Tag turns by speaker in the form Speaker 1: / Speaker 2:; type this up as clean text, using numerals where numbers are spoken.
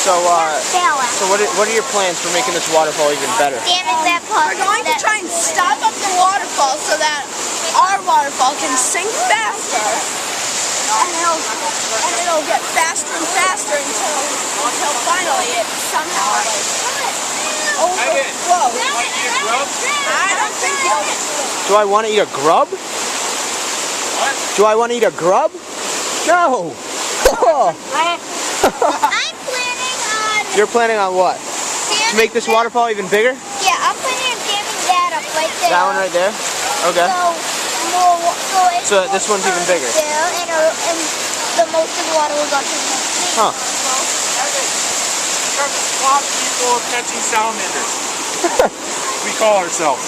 Speaker 1: So what are your plans for making this waterfall even better?
Speaker 2: We're going to try and stop up the waterfall so that our waterfall can sink faster, and it'll get faster and faster until finally it somehow overflows. I don't think
Speaker 1: Do I want to eat a grub?
Speaker 3: What?
Speaker 1: Do I want to eat a grub? No.
Speaker 4: I'm planning on...
Speaker 1: You're planning on what? To make this waterfall even bigger?
Speaker 4: Yeah, I'm planning on damming that up right there.
Speaker 1: That one right there? Okay. So this one's even bigger.
Speaker 4: There, and the most of the water will go to the next thing.
Speaker 1: Huh.
Speaker 3: Swamp people catching salamanders. We call ourselves.